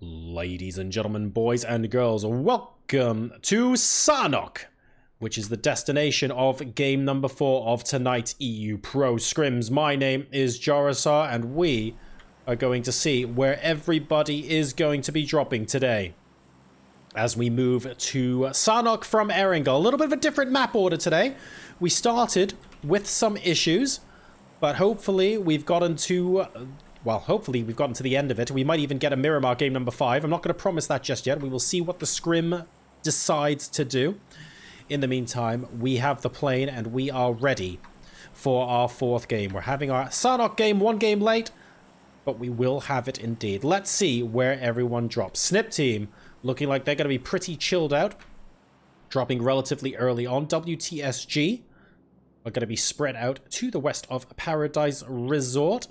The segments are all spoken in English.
Ladies and gentlemen, boys and girls, welcome to Sanhok, which is the destination of game number 4 of tonight's EU Pro Scrims. My name is Jarasar, and we are going to see where everybody is going to be dropping today as we move to Sanhok from Erangel. A little bit of a different map order today. We started with some issues, but hopefully we've gotten to... hopefully we've gotten to the end of it. We might even get a Miramar game number 5. I'm not going to promise that just yet. We will see what the Scrim decides to do. In the meantime, we have the plane and we are ready for our 4th game. We're having our Sanhok game 1 game late, but we will have it indeed. Let's see where everyone drops. Snip team looking like they're going to be pretty chilled out, dropping relatively early on. WTSG are going to be spread out to the west of Paradise Resort.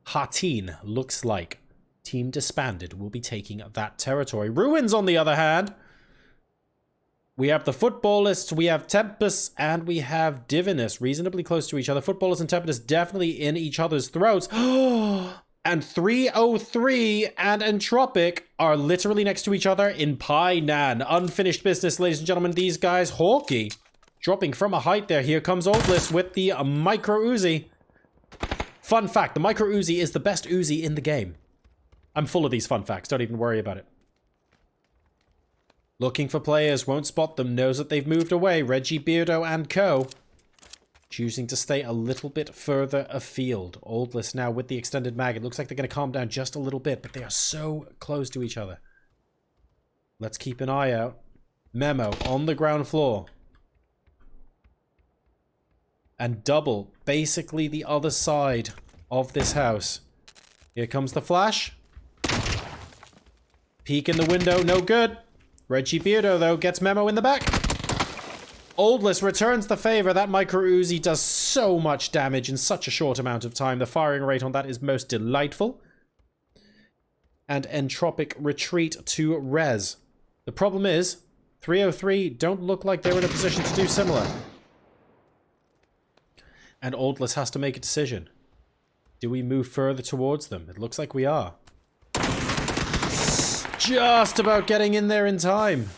Hatin looks like team disbanded will be taking that territory. Ruins, on the other hand, we have the Footballists, we have Tempest, and we have Divinus reasonably close to each other. Footballists and Tempest definitely in each other's throats. And 303 and Entropic are literally next to each other in Painan. Unfinished business, ladies and gentlemen. These guys, Hawkey, dropping from a height there. Here comes Oldless with the Micro Uzi. Fun fact, the Micro Uzi is the best Uzi in the game. I'm full of these fun facts, don't even worry about it. Looking for players, won't spot them, knows that they've moved away. Reggie, Beardo, and co. Choosing to stay a little bit further afield. Oldless now with the extended mag. It looks like they're going to calm down just a little bit, but they are so close to each other. Let's keep an eye out. Memo on the ground floor. And double, basically the other side of this house. Here comes the flash. Peek in the window, no good. Reggie Beardo, though, gets Memo in the back. Oldless returns the favor. That Micro Uzi does so much damage in such a short amount of time. The firing rate on that is most delightful. And Entropic retreat to res. The problem is, 303 don't look like they're in a position to do similar. And Oldless has to make a decision. Do we move further towards them? It looks like we are. Just about getting in there in time.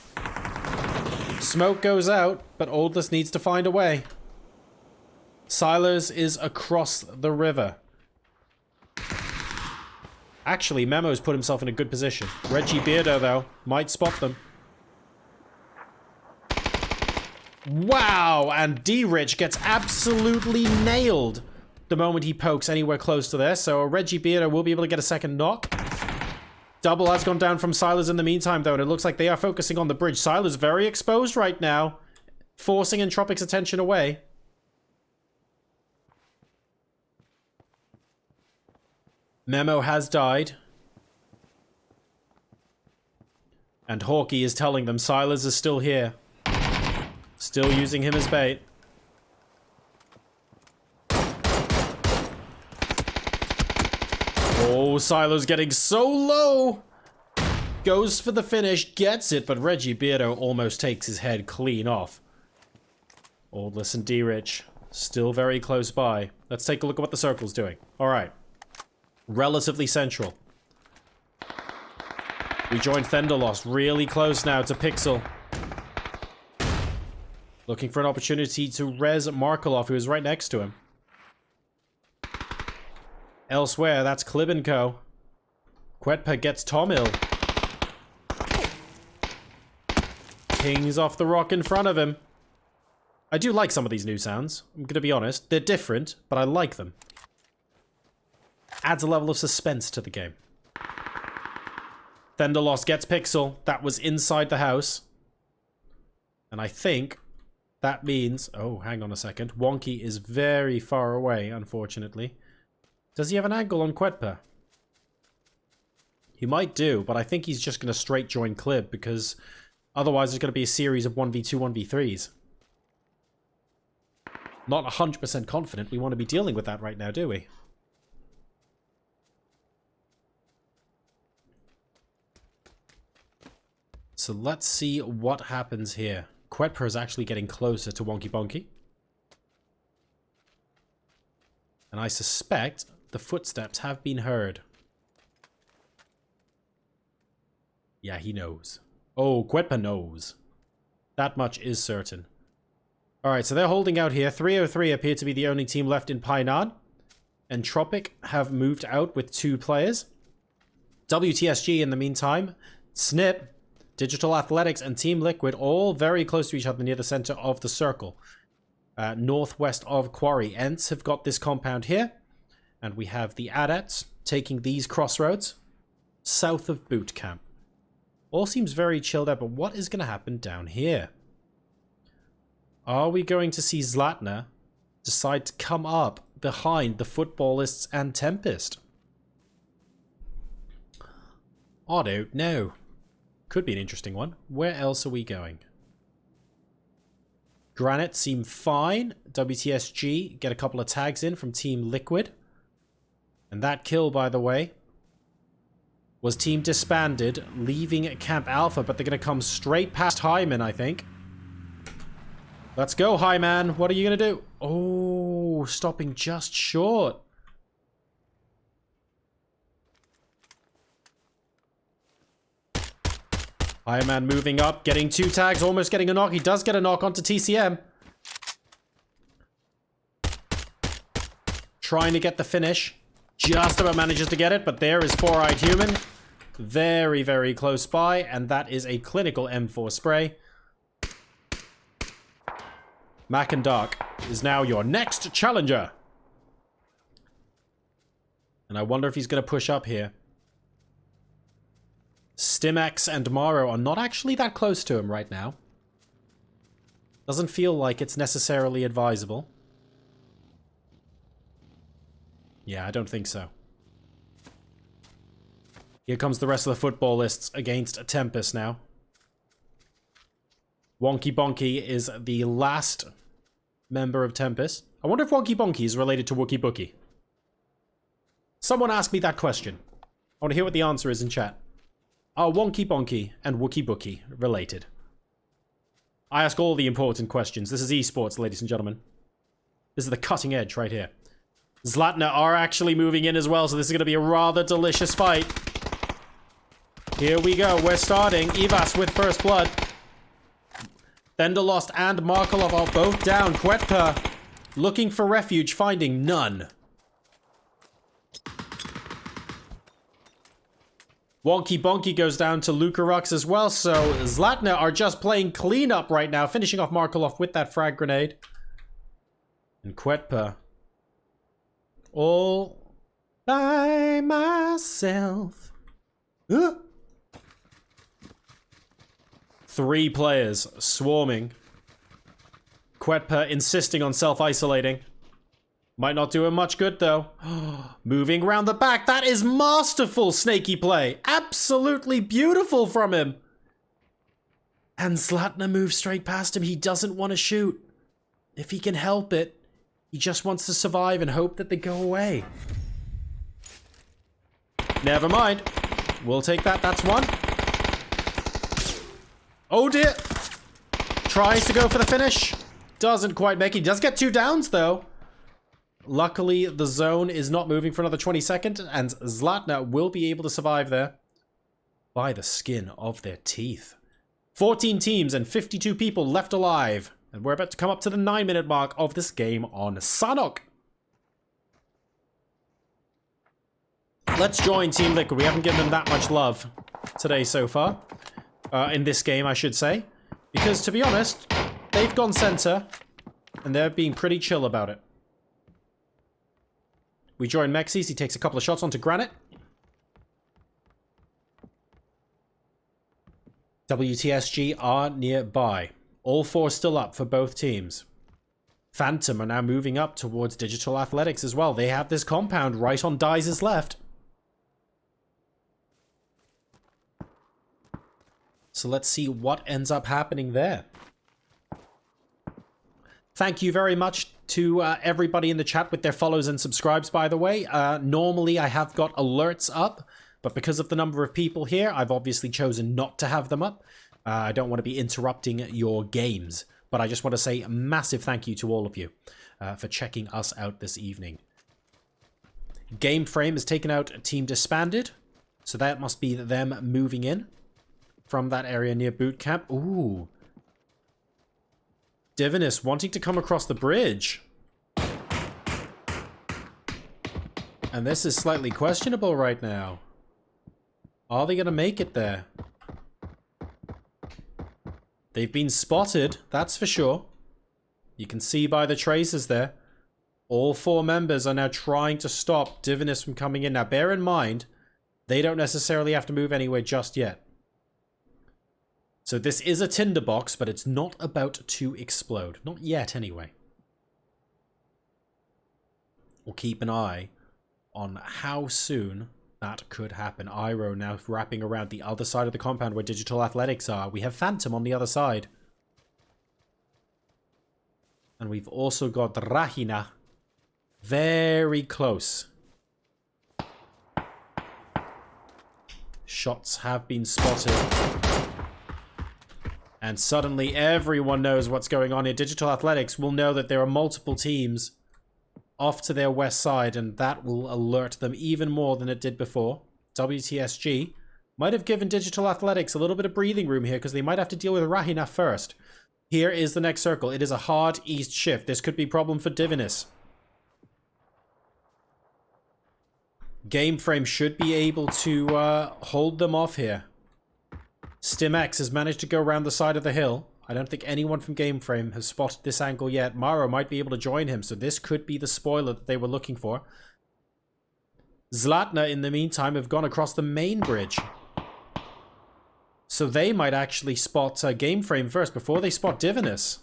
Smoke goes out, but Oldless needs to find a way. Silas is across the river. Actually, Memo's put himself in a good position. Reggie Beardo, though, might spot them. Wow, and D-Rich gets absolutely nailed the moment he pokes anywhere close to there. So Reggie Beardo will be able to get a second knock. Double has gone down from Silas in the meantime, though, and it looks like they are focusing on the bridge. Silas very exposed right now, forcing Entropic's attention away. Memo has died. And Hawkey is telling them Silas is still here. Still using him as bait. Oh, Silo's getting so low. Goes for the finish, gets it, but Reggie Beardo almost takes his head clean off. Oldless and D-Rich still very close by. Let's take a look at what the circle's doing. Alright. Relatively central. We join Fenderlost really close now to Pixel. Looking for an opportunity to res Markelov, who is right next to him. Elsewhere, that's Klib & Co. Quetpa gets Tomil. Pings off the rock in front of him. I do like some of these new sounds. I'm going to be honest. They're different, but I like them. Adds a level of suspense to the game. Fenderlost gets Pixel. That was inside the house. And I think that means... Oh, hang on a second. Wonky is very far away, unfortunately. Does he have an angle on Quetpa? He might do, but I think he's just going to straight join Klib, because otherwise there's going to be a series of 1v2, 1v3s. Not 100% confident we want to be dealing with that right now, do we? So let's see what happens here. Quetpa is actually getting closer to Wonky Bonky. And I suspect the footsteps have been heard. Yeah, he knows. Oh, Quetpa knows. That much is certain. Alright, so they're holding out here. 303 appear to be the only team left in Painan. Entropic have moved out with 2 players. WTSG in the meantime. Snip, Digital Athletics, and Team Liquid all very close to each other near the center of the circle. Northwest of Quarry. Ents have got this compound here. And we have the Adepts taking these crossroads. South of Boot Camp. All seems very chilled out, but what is going to happen down here? Are we going to see Zlatna decide to come up behind the Footballists and Tempest? I don't know. Could be an interesting one. Where else are we going? Granite seem fine. WTSG get a couple of tags in from Team Liquid. And that kill, by the way, was Team Disbanded, leaving Camp Alpha, but they're going to come straight past Hyman, I think. Let's go, Hyman. What are you going to do? Oh, stopping just short. Hyman moving up, getting 2 tags, almost getting a knock. He does get a knock onto TCM. Trying to get the finish. Just about manages to get it, but there is Four-Eyed Human. Very, very close by, and that is a clinical M4 spray. Mac and Dark is now your next challenger. And I wonder if he's going to push up here. Stimex and Maro are not actually that close to him right now. Doesn't feel like it's necessarily advisable. Yeah, I don't think so. Here comes the rest of the Footballists against Tempest now. Wonky Bonky is the last member of Tempest. I wonder if Wonky Bonky is related to Wookie Bookie. Someone asked me that question. I want to hear what the answer is in chat. Are Wonky Bonky and Wookie Bookie related? I ask all the important questions. This is esports, ladies and gentlemen. This is the cutting edge right here. Zlatna are actually moving in as well, so this is going to be a rather delicious fight. Here we go. We're starting. Evas with first blood. Thunderlost and Markolov are both down. Quetpa looking for refuge, finding none. Wonky Bonky goes down to Lucarux as well, so Zlatna are just playing cleanup right now, finishing off Markolov with that frag grenade. And Quetpa all by myself. 3 players swarming. Quetpa insisting on self-isolating. Might not do him much good, though. Moving around the back. That is masterful snaky play. Absolutely beautiful from him. And Zlatna moves straight past him. He doesn't want to shoot. If he can help it, he just wants to survive and hope that they go away. Never mind. We'll take that. That's one. Oh, dear. Tries to go for the finish. Doesn't quite make it. He does get 2 downs, though. Luckily, the zone is not moving for another 20 seconds, and Zlatna will be able to survive there by the skin of their teeth. 14 teams and 52 people left alive, and we're about to come up to the 9-minute mark of this game on Sanhok. Let's join Team Liquid. We haven't given them that much love today so far. In this game, I should say. Because, to be honest, they've gone center, and they're being pretty chill about it. We join Mexis. He takes a couple of shots onto Granite. WTSG are nearby. All 4 still up for both teams. Phantom are now moving up towards Digital Athletics as well. They have this compound right on Dice's left. So let's see what ends up happening there. Thank you very much to everybody in the chat with their follows and subscribes, by the way. Normally I have got alerts up, but because of the number of people here, I've obviously chosen not to have them up. I don't want to be interrupting your games, but I just want to say a massive thank you to all of you for checking us out this evening. Game Frame has taken out Team Disbanded, so that must be them moving in. from that area near boot camp. Ooh. Divinus wanting to come across the bridge. And this is slightly questionable right now. Are they going to make it there? They've been spotted, that's for sure. You can see by the traces there. All 4 members are now trying to stop Divinus from coming in. Now, bear in mind, they don't necessarily have to move anywhere just yet. So this is a tinderbox, but it's not about to explode. Not yet, anyway. We'll keep an eye on how soon that could happen. Iroh now wrapping around the other side of the compound where Digital Athletics are. We have Phantom on the other side. And we've also got Rahina very close. Shots have been spotted. And suddenly everyone knows what's going on here. Digital Athletics will know that there are multiple teams off to their west side, and that will alert them even more than it did before. WTSG might have given Digital Athletics a little bit of breathing room here because they might have to deal with Rahina first. Here is the next circle. It is a hard east shift. This could be a problem for Divinus. Gameframe should be able to hold them off here. StimX has managed to go around the side of the hill. I don't think anyone from Gameframe has spotted this angle yet. Maro might be able to join him, so this could be the spoiler that they were looking for. Zlatna, in the meantime, have gone across the main bridge. So they might actually spot Gameframe first before they spot Divinus.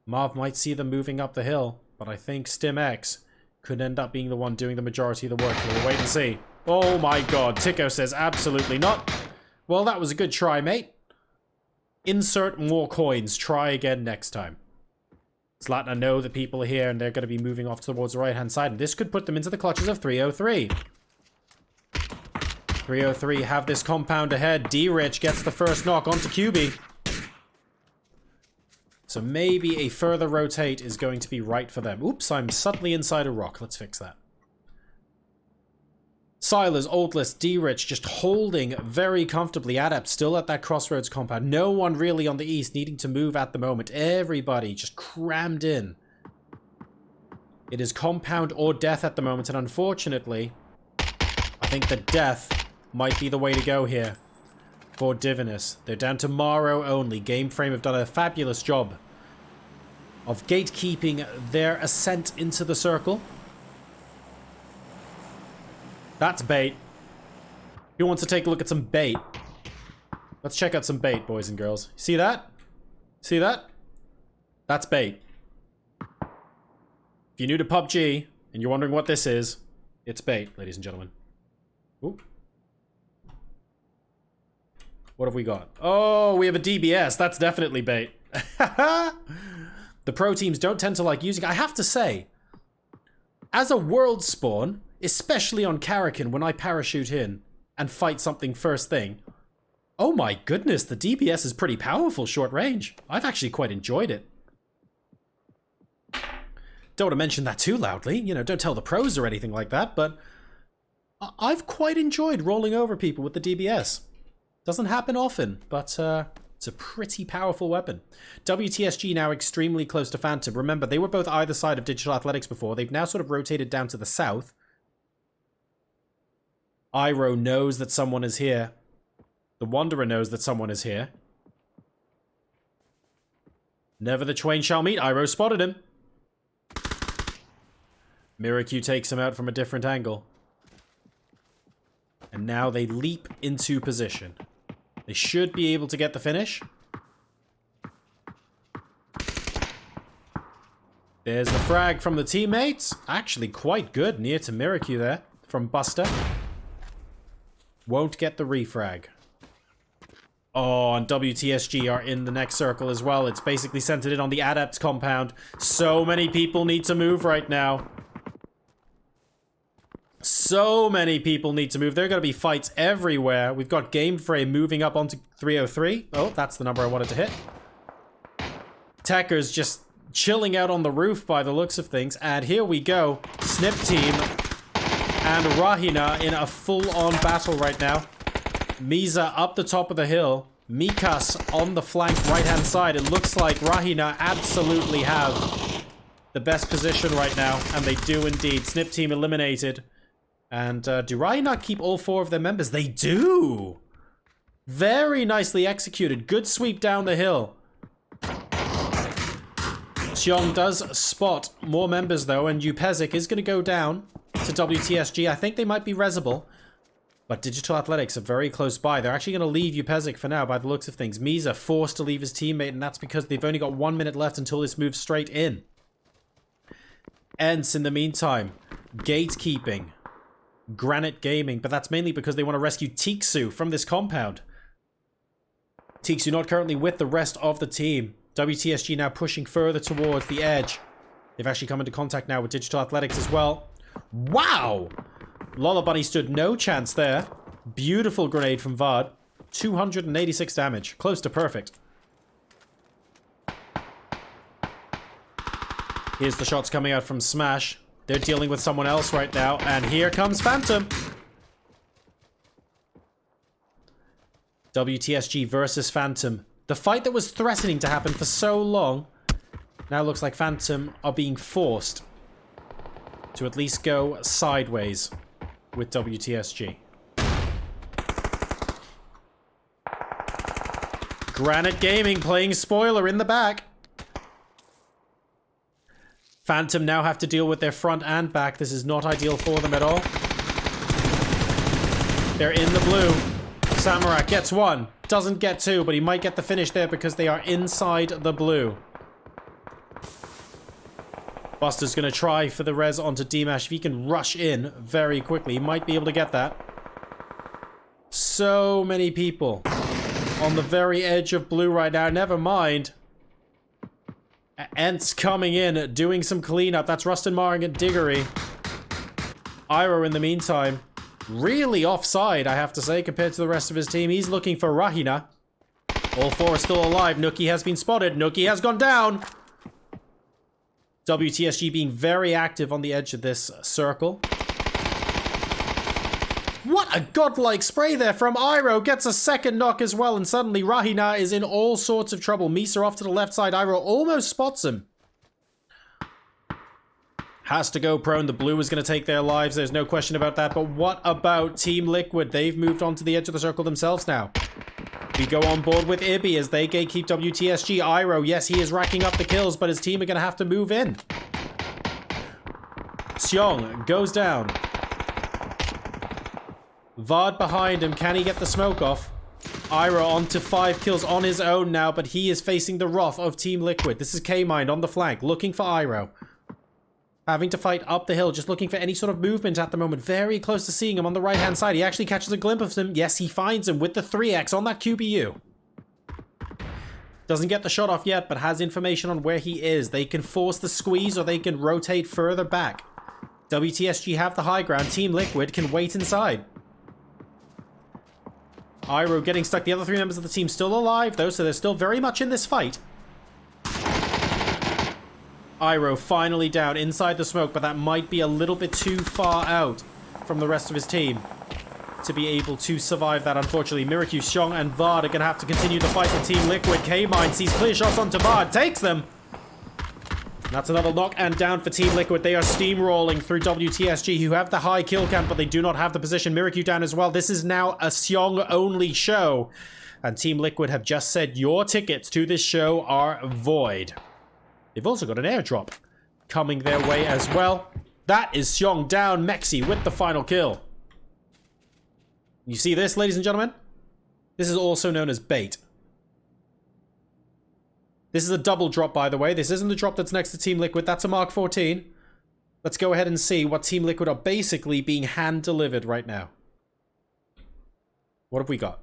Marv might see them moving up the hill, but I think StimX could end up being the one doing the majority of the work. We'll wait and see. Oh my god, Tico says absolutely not. Well, that was a good try, mate. Insert more coins. Try again next time. Zlatna know that people are here and they're going to be moving off towards the right-hand side. And this could put them into the clutches of 303. 303 have this compound ahead. D-Rich gets the first knock onto QB. So maybe a further rotate is going to be right for them. Oops, I'm suddenly inside a rock. Let's fix that. Silas, Oldless, D-Rich just holding very comfortably. Adept still at that crossroads compound. No one really on the east needing to move at the moment. Everybody just crammed in. It is compound or death at the moment, and unfortunately, I think that death might be the way to go here for Divinus. They're down to Maro only. Gameframe have done a fabulous job of gatekeeping their ascent into the circle. That's bait. Who wants to take a look at some bait? Let's check out some bait, boys and girls. See that? See that? That's bait. If you're new to PUBG and you're wondering what this is, it's bait, ladies and gentlemen. Ooh. What have we got? Oh, we have a DBS. That's definitely bait. The pro teams don't tend to like using... I have to say, as a world spawn, especially on Karakin, when I parachute in and fight something first thing, oh my goodness, the DBS is pretty powerful short range. I've actually quite enjoyed it. Don't want to mention that too loudly, you know, don't tell the pros or anything like that, but I've quite enjoyed rolling over people with the DBS. Doesn't happen often, but it's a pretty powerful weapon. WTSG now extremely close to Phantom. Remember, they were both either side of Digital Athletics before. They've now sort of rotated down to the south. Iroh knows that someone is here. The Wanderer knows that someone is here. Never the twain shall meet. Iroh spotted him. Miracu takes him out from a different angle. And now they leap into position. They should be able to get the finish. There's the frag from the teammates. Actually quite good near to Miracu there from Buster. Won't get the refrag. Oh, and WTSG are in the next circle as well. It's basically centered in on the Adept compound. So many people need to move right now. So many people need to move. There are going to be fights everywhere. We've got Gameframe moving up onto 303. Oh, that's the number I wanted to hit. Tekker's just chilling out on the roof by the looks of things. And here we go. Snip team and Rahina in a full-on battle right now. Misa up the top of the hill. Mikas on the flank right-hand side. It looks like Rahina absolutely have the best position right now, and they do indeed. Snip team eliminated. And do Rahina keep all 4 of their members? They do! Very nicely executed. Good sweep down the hill. Xiong does spot more members, though, and Upezic is going to go down to WTSG. I think they might be resable. But Digital Athletics are very close by. They're actually going to leave Upezic for now by the looks of things. Misa forced to leave his teammate, and that's because they've only got 1 minute left until this moves straight in. Ents, in the meantime, gatekeeping. Granite Gaming, but that's mainly because they want to rescue Tiksu from this compound. Tiksu not currently with the rest of the team. WTSG now pushing further towards the edge. They've actually come into contact now with Digital Athletics as well. Wow! Lola Bunny stood no chance there. Beautiful grenade from Vard. 286 damage. Close to perfect. Here's the shots coming out from Smash. They're dealing with someone else right now. And here comes Phantom. WTSG versus Phantom. The fight that was threatening to happen for so long now looks like Phantom are being forced to at least go sideways with WTSG. Granite Gaming playing spoiler in the back. Phantom now have to deal with their front and back. This is not ideal for them at all. They're in the blue. Samarak gets 1. Doesn't get 2, but he might get the finish there because they are inside the blue. Buster's going to try for the res onto Dimash. If he can rush in very quickly, he might be able to get that. So many people on the very edge of blue right now. Never mind. Ents coming in, doing some cleanup. That's Rustin Marring and Diggory. Iroh in the meantime, really offside, I have to say, compared to the rest of his team. He's looking for Rahina. All 4 are still alive. Nookie has been spotted. Nookie has gone down. WTSG being very active on the edge of this circle. What a godlike spray there from Iroh. Gets a second knock as well, and suddenly Rahina is in all sorts of trouble. Misa off to the left side. Iroh almost spots him. Has to go prone. The blue is going to take their lives. There's no question about that. But what about Team Liquid? They've moved on to the edge of the circle themselves now. We go on board with Ibby as they gatekeep WTSG. Iroh, yes, he is racking up the kills, but his team are going to have to move in. Xiong goes down. Vard behind him. Can he get the smoke off? Iroh on to 5 kills on his own now, but he is facing the wrath of Team Liquid. This is K-Mind on the flank, looking for Iroh. Having to fight up the hill, just looking for any sort of movement at the moment. Very close to seeing him on the right-hand side. He actually catches a glimpse of him. Yes, he finds him with the 3x on that QBU. Doesn't get the shot off yet, but has information on where he is. They can force the squeeze or they can rotate further back. WTSG have the high ground. Team Liquid can wait inside. Iroh getting stuck. The other 3 members of the team still alive, though, so they're still very much in this fight. Iroh finally down inside the smoke, but that might be a little bit too far out from the rest of his team to be able to survive that, unfortunately. Miraku, Xiong, and Vard are going to have to continue the fight for Team Liquid. K-Mind sees clear shots onto Vard, takes them. That's another knock and down for Team Liquid. They are steamrolling through WTSG, who have the high kill count, but they do not have the position. Miraku down as well. This is now a Xiong-only show. And Team Liquid have just said your tickets to this show are void. They've also got an airdrop coming their way as well. That is Xiong down. Mexi with the final kill. You see this, ladies and gentlemen? This is also known as bait. This is a double drop, by the way. This isn't the drop that's next to Team Liquid. That's a Mark 14. Let's go ahead and see what Team Liquid are basically being hand-delivered right now. What have we got?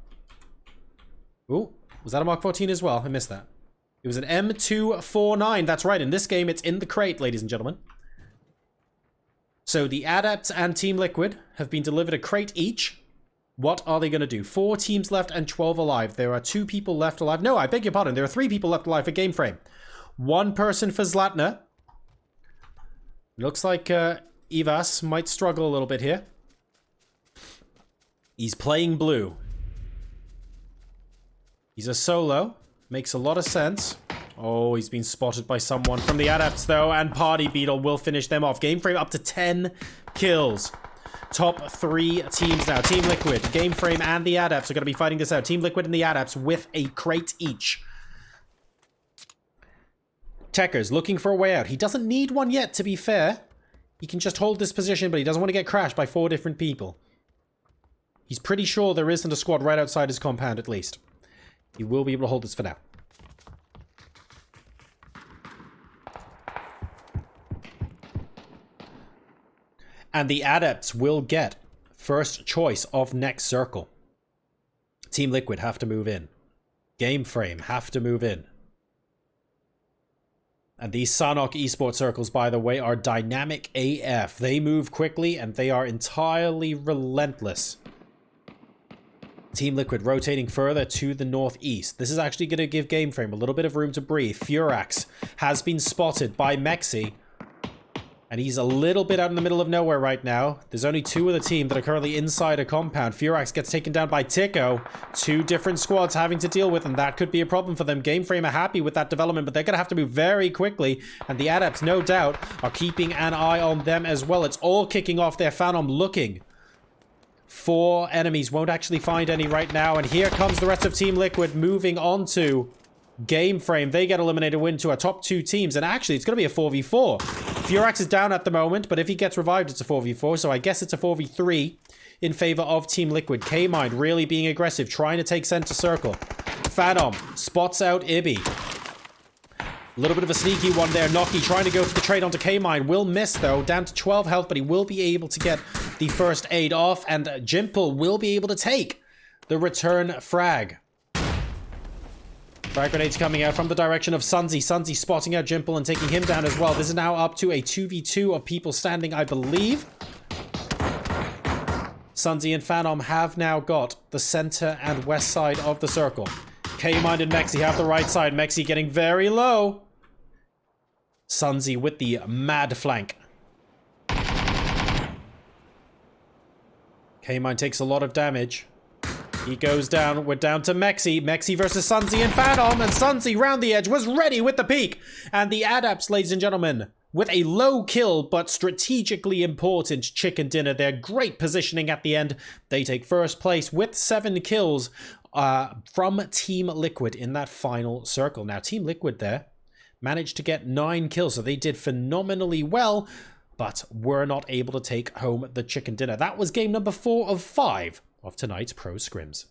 Ooh, was that a Mark 14 as well? I missed that. It was an M249. That's right. In this game, it's in the crate, ladies and gentlemen. So the Adepts and Team Liquid have been delivered a crate each. What are they going to do? 4 teams left and 12 alive. There are 2 people left alive. No, I beg your pardon. There are 3 people left alive for Game Frame. 1 person for Zlatner. Looks like Ivas might struggle a little bit here. He's playing blue. He's a solo. Makes a lot of sense. Oh, he's been spotted by someone from the Adepts, though, and Party Beetle will finish them off. Game frame up to 10 kills. Top 3 teams now. Team Liquid, Game Frame, and the Adepts are going to be fighting this out. Team Liquid and the Adepts with a crate each. Tekker's looking for a way out. He doesn't need one yet, to be fair. He can just hold this position, but he doesn't want to get crashed by 4 different people. He's pretty sure there isn't a squad right outside his compound, at least. He will be able to hold this for now. And the Adepts will get first choice of next circle. Team Liquid have to move in. Game Frame have to move in. And these Sanhok esports circles, by the way, are dynamic AF. They move quickly and they are entirely relentless. Team Liquid rotating further to the northeast. This is actually going to give Game Frame a little bit of room to breathe. Furax has been spotted by Mexi. And he's a little bit out in the middle of nowhere right now. There's only 2 of the team that are currently inside a compound. Furax gets taken down by Tico. 2 different squads having to deal with, and that could be a problem for them. Game Frame are happy with that development, but they're going to have to move very quickly. And the Adepts, no doubt, are keeping an eye on them as well. It's all kicking off there. Phanom looking for enemies. Won't actually find any right now. And here comes the rest of Team Liquid moving on to Game Frame. They get eliminated, win to our top 2 teams, and actually it's going to be a 4v4. Furax is down at the moment, but if he gets revived, it's a 4v4, so I guess it's a 4v3 in favor of Team Liquid. K-Mind really being aggressive, trying to take center circle. Phanom spots out Ibby. A little bit of a sneaky one there. Noki trying to go for the trade onto K-Mind. Will miss, though, down to 12 health, but he will be able to get the first aid off, and Jimple will be able to take the return frag. Frag grenades coming out from the direction of Sunzi. Sunzi spotting out Jimple and taking him down as well. This is now up to a 2v2 of people standing, I believe. Sunzi and Phanom have now got the center and west side of the circle. K-Mind and Mexi have the right side. Mexi getting very low. Sunzi with the mad flank. K-Mind takes a lot of damage. He goes down. We're down to Mexi. Mexi versus Sunzi and Phanom. And Sunzi round the edge was ready with the peak. And the Adepts, ladies and gentlemen, with a low kill but strategically important chicken dinner. Their great positioning at the end. They take first place with 7 kills from Team Liquid in that final circle. Now, Team Liquid there managed to get 9 kills. So they did phenomenally well, but were not able to take home the chicken dinner. That was game number 4 of 5 of tonight's Pro Scrims.